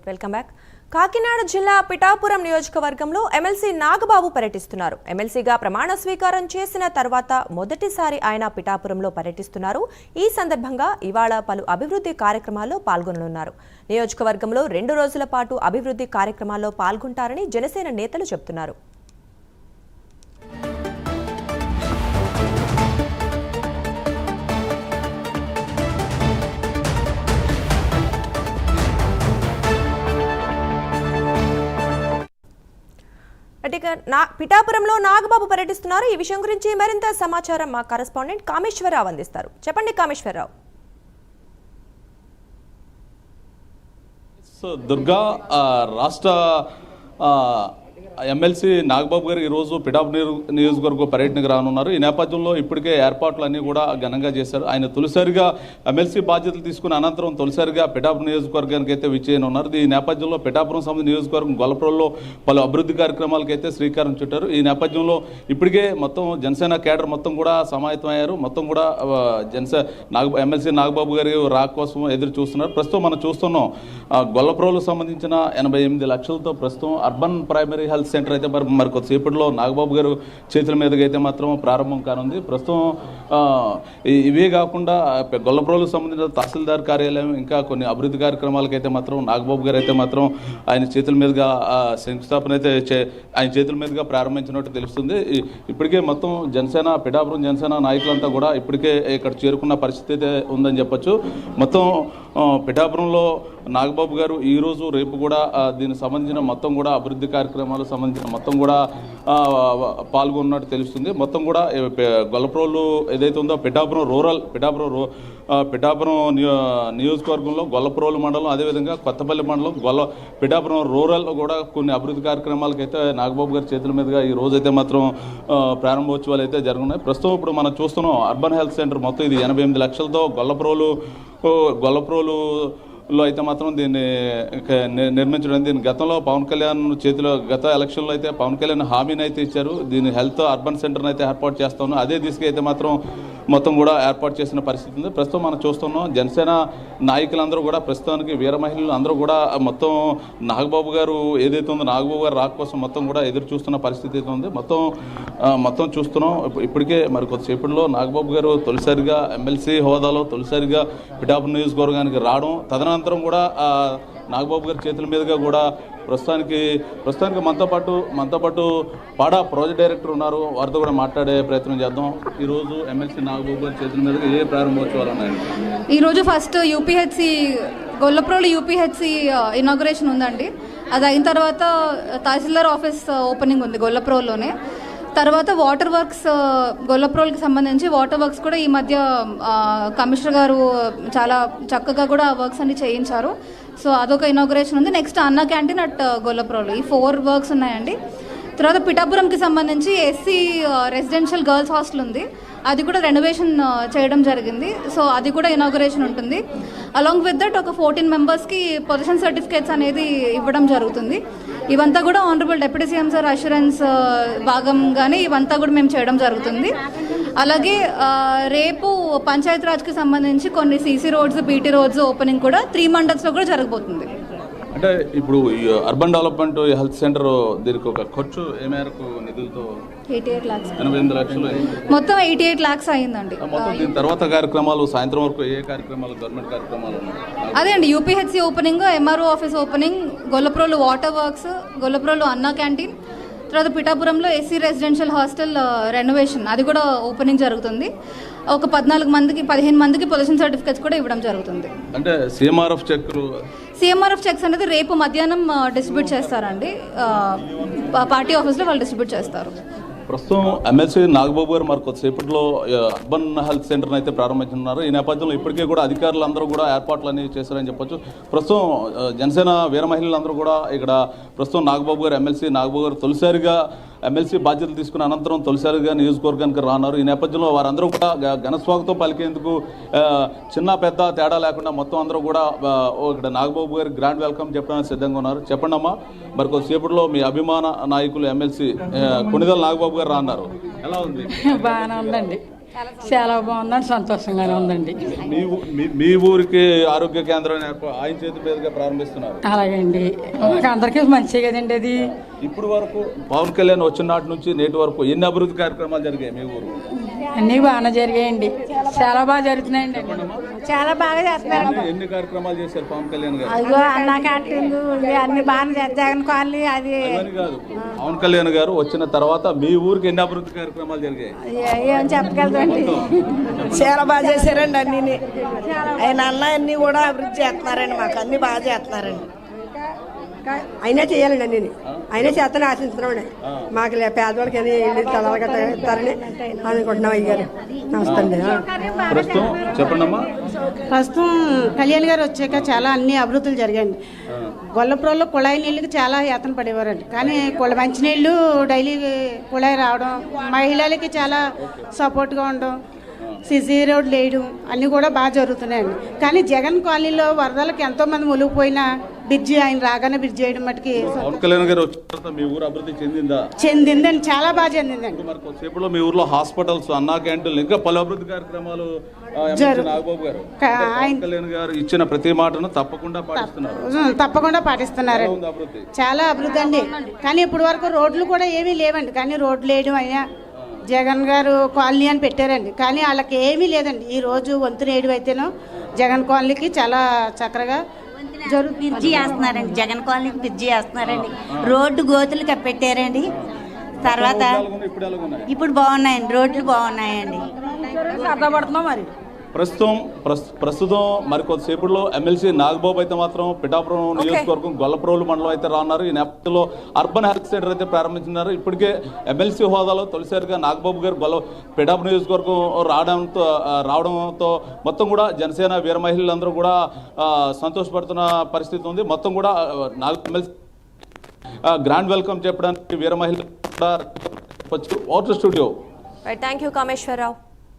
Welcome back. Kakinada జిల్లా పిఠాపురం నియోజకవర్గంలో MLC Nagababu పర్యటిస్తున్నారు. ఎమ్మెల్సీగా ప్రమాణ స్వీకారం చేసిన తర్వాత మొదటిసారి ఆయన పిఠాపురంలో పర్యటిస్తున్నారు. ఈ సందర్భంగా ఇవాళ పలు అభివృద్ధి కార్యక్రమాల్లో పాల్గొననున్నారు. నియోజకవర్గంలో 2 రోజుల పాటు అభివృద్ధి కార్యక్రమాల్లో పాల్గొంటారని జనసేన నేతలు చెబుతున్నారు. పిఠాపురంలో నాగబాబు పర్యటిస్తున్నారు. ఈ విషయం గురించి మరింత సమాచారం మా కరెస్పాండెంట్ కామేశ్వరరావు అందిస్తారు. చెప్పండి కామేశ్వరరావు. దుర్గా రాష్ట్ర ఎమ్మెల్సీ నాగబాబు గారు ఈరోజు పిఠాపురం నియోజకవర్గ పర్యటనకు రానున్నారు. ఈ నేపథ్యంలో ఇప్పటికే ఏర్పాట్లన్నీ కూడా ఘనంగా చేశారు. ఆయన తొలిసారిగా ఎమ్మెల్సీ బాధ్యతలు తీసుకున్న అనంతరం తొలిసారిగా పిఠాపురం నియోజకవర్గానికి అయితే విచ్చేయనున్నారు. ఈ నేపథ్యంలో పిఠాపురం సంబంధించిన నియోజకవర్గం గొల్లపురంలో పలు అభివృద్ధి కార్యక్రమాలకు అయితే శ్రీకారం చుట్టారు. ఈ నేపథ్యంలో ఇప్పటికే మొత్తం జనసేన కేడర్ మొత్తం కూడా సమాయత్తమయ్యారు. మొత్తం కూడా ఎమ్మెల్సీ నాగబాబు గారి రాక కోసం ఎదురు చూస్తున్నారు. ప్రస్తుతం మనం చూస్తున్నాం గొల్లపురంలో సంబంధించిన 88 లక్షలతో ప్రస్తుతం అర్బన్ ప్రైమరీ హెల్త్ సెంటర్ అయితే మరి కొద్దిసేపట్లో నాగబాబు గారు చేతుల మీదుగా అయితే మాత్రం ప్రారంభం కానుంది. ప్రస్తుతం ఇవే కాకుండా గొల్లపురంకు సంబంధించిన తహసీల్దార్ కార్యాలయం ఇంకా కొన్ని అభివృద్ధి కార్యక్రమాలకు అయితే మాత్రం నాగబాబు గారు అయితే మాత్రం ఆయన చేతుల మీదుగా శంకుస్థాపన అయితే ఆయన చేతుల మీదుగా ప్రారంభించినట్టు తెలుస్తుంది. ఇప్పటికే మొత్తం పిఠాపురం జనసేన నాయకులంతా కూడా ఇప్పటికే ఇక్కడ చేరుకున్న పరిస్థితి అయితే ఉందని చెప్పొచ్చు. మొత్తం పిఠాపురంలో నాగబాబు గారు ఈరోజు రేపు కూడా దీనికి సంబంధించిన మొత్తం కూడా అభివృద్ధి కార్యక్రమాలకు సంబంధించిన మొత్తం కూడా పాల్గొన్నట్టు తెలుస్తుంది. మొత్తం కూడా గొల్లపురంలో ఏదైతే ఉందో పిఠాపురం నియోజకవర్గంలో గొల్లపురం మండలం, అదేవిధంగా కొత్తపల్లి మండలం, పిఠాపురం రూరల్ కూడా కొన్ని అభివృద్ధి కార్యక్రమాలకు అయితే నాగబాబు గారి చేతుల మీదుగా ఈ రోజు అయితే మాత్రం ప్రారంభోత్సవాలు అయితే జరుగుతున్నాయి. ప్రస్తుతం ఇప్పుడు మనం చూస్తున్నాం అర్బన్ హెల్త్ సెంటర్ మొత్తం ఇది 88 లక్షలతో గొల్లపురంలో అయితే మాత్రం దీన్ని నిర్మించడం. దీని గతంలో పవన్ కళ్యాణ్ చేతిలో గత ఎలక్షన్లో అయితే పవన్ కళ్యాణ్ హామీని అయితే ఇచ్చారు. దీన్ని హెల్త్ అర్బన్ సెంటర్ని అయితే ఏర్పాటు చేస్తాను. అదే దిశగా అయితే మాత్రం మొత్తం కూడా ఏర్పాటు చేసిన పరిస్థితి ఉంది. ప్రస్తుతం మనం చూస్తున్నాం జనసేన నాయకులందరూ కూడా ప్రస్తుతానికి వీర మహిళలు అందరూ కూడా మొత్తం నాగబాబు గారు ఏదైతే ఉందో నాగబాబు గారు రాక కోసం మొత్తం కూడా ఎదురు చూస్తున్న పరిస్థితి అయితే ఉంది. మొత్తం చూస్తున్నాం. ఇప్పటికే మరి కొద్దిసేపట్లో నాగబాబు గారు తొలిసారిగా ఎమ్మెల్సీ హోదాలో తొలిసారిగా పిఠాపురం నియోజకవర్గానికి రావడం, తదనంతరం కూడా నాగబాబు గారి చేతుల మీదుగా కూడా ప్రస్తుతానికి మనతో పాటు పాడా ప్రాజెక్ట్ డైరెక్టర్ ఉన్నారు. వారితో కూడా మాట్లాడే ప్రయత్నం చేద్దాం. ఈరోజు ఎమ్మెల్సీ నాగబాబు గారి చేతుల మీదుగా ఏ ప్రారంభోత్సవాలు ఉన్నాయండి? ఈరోజు ఫస్ట్ గొల్లపురంలో యూపీహెచ్సి ఇనాగ్రేషన్ ఉందండి. అది అయిన తర్వాత తహసీల్దార్ ఆఫీస్ ఓపెనింగ్ ఉంది గొల్లపురంలోనే. తర్వాత వాటర్ వర్క్స్ గొల్లపురంకి సంబంధించి వాటర్ వర్క్స్ కూడా ఈ మధ్య కమిషనర్ గారు చాలా చక్కగా కూడా ఆ వర్క్స్ అన్ని చేయించారు. సో అదొక ఇనాగ్రేషన్ ఉంది. నెక్స్ట్ అన్న క్యాంటీన్ అట్ గొల్లపురంలో, ఈ 4 వర్క్స్ ఉన్నాయండి. తర్వాత పిఠాపురంకి సంబంధించి ఎస్సీ రెసిడెన్షియల్ గర్ల్స్ హాస్టల్ ఉంది. అది కూడా రెనోవేషన్ చేయడం జరిగింది. సో అది కూడా ఇనాగ్రేషన్ ఉంటుంది. అలాంగ్ విత్ దట్ ఒక 14 మెంబర్స్కి పొజిషన్ సర్టిఫికేట్స్ అనేది ఇవ్వడం జరుగుతుంది. ఇవంతా కూడా honourable deputy CM sir assurance భాగంగానే ఇవంతా కూడా మేము చేయడం జరుగుతుంది. అలాగే రేపు పంచాయత్ రాజ్కి సంబంధించి కొన్ని CC roads, BT roads opening కూడా 3 మండల్స్లో కూడా జరగబోతుంది. అంటే ఇప్పుడు అర్బన్ డెవలప్మెంట్ హెల్త్ సెంటర్ దీనికి ఒక ఖర్చు ఏ మేరకు నిధులతో 88 lakhs, 88 లక్షలు మొత్తం 88 lakhs అయిందండి. మొత్తం దీని తర్వాత కార్యక్రమాలు సాయంత్రం వరకు ఏ కార్యక్రమాలు గవర్నమెంట్ కార్యక్రమాలు ఉన్నాయి? అదే అండి, UPHC opening, MRO office opening, గొల్లపురంలో వాటర్ వర్క్స్, గొల్లపురంలో అన్నా క్యాంటీన్, తర్వాత పిఠాపురంలో ఎస్సీ రెసిడెన్షియల్ హాస్టల్ రెనోవేషన్ అది కూడా ఓపెనింగ్ జరుగుతుంది. ఒక 15 మందికి పొజిషన్ సర్టిఫికేట్స్ కూడా ఇవ్వడం జరుగుతుంది. అంటే సిఎంఆర్ఎఫ్ చెక్స్ అనేది రేపు మధ్యాహ్నం డిస్ట్రిబ్యూట్ చేస్తారండి. పార్టీ ఆఫీస్లో వాళ్ళు డిస్ట్రిబ్యూట్ చేస్తారు. ప్రస్తుతం ఎమ్మెల్సీ నాగబాబు గారు మరి కొద్దిసేపట్లో అర్బన్ హెల్త్ సెంటర్ని అయితే ప్రారంభించున్నారు. ఈ నేపథ్యంలో ఇప్పటికే కూడా అధికారులు అందరూ కూడా ఏర్పాట్లన్నీ చేశారని చెప్పొచ్చు. ప్రస్తుతం జనసేన వీర మహిళలందరూ కూడా ఇక్కడ ప్రస్తుతం ఎమ్మెల్సీ నాగబాబు గారు తొలిసారిగా ఎమ్మెల్సీ బాధ్యతలు తీసుకున్న అనంతరం తొలిసారిగా నియోజకవర్గానికి రాన్నారు. ఈ నేపథ్యంలో వారందరూ కూడా ఘనస్వాగతం పలికేందుకు చిన్న పెద్ద తేడా లేకుండా మొత్తం అందరూ కూడా ఇక్కడ నాగబాబు గారికి గ్రాండ్ వెల్కమ్ చెప్పడానికి సిద్ధంగా ఉన్నారు. చెప్పండి అమ్మా, మరి కొద్దిసేపట్లో మీ అభిమాన నాయకులు ఎమ్మెల్సీ కొణిదెల నాగబాబు గారు రాన్నారు, ఎలా ఉంది? బాగానే ఉందండి. చాలా బాగుందండి, సంతోషంగానే ఉందండి. మీ ఊరికి ఆరోగ్య కేంద్రం ఆయన చేతి మీదుగా ప్రారంభిస్తున్నారు. అలాగే అండి, మాకు అందరికీ మంచిగా కదండి అది. ఇప్పుడు వరకు పవన్ కళ్యాణ్ వచ్చిన నాటి నుంచి నేటి వరకు ఎన్ని అభివృద్ధి కార్యక్రమాలు జరిగాయి మీ ఊరు? అన్నీ బాగానే జరిగాయండి, చాలా బాగా జరుగుతున్నాయండి. చాలా బాగా చేస్తున్నారు. ఎన్ని కార్యక్రమాలు చేశారు పవన్ కళ్యాణ్ గారు? అదిగో అన్న క్యాంటీన్ అన్ని బాగా జగన్ కాలనీ అది అని కాదు, పవన్ కళ్యాణ్ గారు వచ్చిన తర్వాత మీ ఊరికి ఎన్ని అభివృద్ధి కార్యక్రమాలు జరిగాయి? ఏం చెప్పగలదండి. చాలా బాగా చేశారండి అన్ని. ఆయన అన్న అన్ని కూడా అభివృద్ధి చేస్తున్నారండి, మాకు అన్ని బాగా చేస్తున్నారండి. అయినా చేయాలండి అన్ని అయినా చేస్తాను ఆశిస్తున్నామండి. మాకు పేదవాళ్ళకి అని ఇల్లు తలాలు గట్ట ఇస్తారని అనుకుంటున్నాం. అయ్యారు నమస్తే అండి. ప్రస్తుతం చెప్పండమ్మా. ప్రస్తుతం కళ్యాణ్ గారు వచ్చాక చాలా అన్ని అభివృద్ధులు జరిగాయండి. గొల్లపురంలో కుళాయి నీళ్ళకి చాలా యాతన పడేవారండి, కానీ మంచినీళ్ళు డైలీ కుళాయి రావడం, మహిళలకి చాలా సపోర్ట్గా ఉండడం, సిసి రోడ్లు వేయడం అన్నీ కూడా బాగా జరుగుతున్నాయండి. కానీ జగన్ కాలనీలో వరదలకు ఎంతోమంది మునిగిపోయినా బ్రిడ్జి ఆయన రాగానే బ్రిడ్జి వేయడం మటుకి పవన్ కళ్యాణ్ గారు వచ్చిన తర్వాత మీ ఊరు అభివృద్ధి చెందిందా? చెందిందండి, చాలా బాగా చెందిందండి. మరి కొద్దిసేపులో మీ ఊర్లో హాస్పిటల్స్, అన్నా క్యాంటీన్లు, ఇంకా పలు అభివృద్ధి కార్యక్రమాలు నాగబాబు గారు, పవన్ కళ్యాణ్ గారు ఇచ్చిన ప్రతి మాటను తప్పకుండా పాటిస్తున్నారు. తప్పకుండా పాటిస్తున్నారండి. అభివృద్ధి చాలా అభివృద్ధి అండి. కానీ ఇప్పటి వరకు రోడ్లు కూడా ఏమీ లేవండి, కానీ రోడ్లు వేయడం అయినా జగన్ గారు కాలనీ అని పెట్టారండి, కానీ వాళ్ళకి ఏమీ లేదండి. ఈ రోజు వంతున వేయడం అయితేనో జగన్ కాలనీకి చాలా చక్కగా బ్రిడ్జి వేస్తున్నారండి, జగన్ కాలనీకి బ్రిడ్జి వేస్తున్నారండి, రోడ్డు గోతులు కప్పెట్టారండి. తర్వాత ఇప్పుడు బాగున్నాయండి, రోడ్లు బాగున్నాయండి. సరదాపడుతున్నాం మరి. ప్రస్తుతం మరి కొద్దిసేపులో ఎమ్మెల్సీ నాగబాబు అయితే మాత్రం పిఠాపురం నియోజకవర్గం గొల్లప్రోలు మండలం అయితే రానున్నారు. ఈ నేపథ్యంలో అర్బన్ హెల్త్ సెంటర్ అయితే ప్రారంభించినారు. ఇప్పటికే ఎమ్మెల్సీ హోదాలో తొలిసారిగా నాగబాబు గారు పిఠాపురం నియోజకవర్గం రావడంతో మొత్తం కూడా జనసేన వీర మహిళలందరూ కూడా సంతోషపడుతున్న పరిస్థితి ఉంది. మొత్తం కూడా ఎమ్మెల్సీ గ్రాండ్ వెల్కమ్ చెప్పడానికి వీర మహిళలు కూడా వచ్చి outer studio. Thank you Kameswara Rao.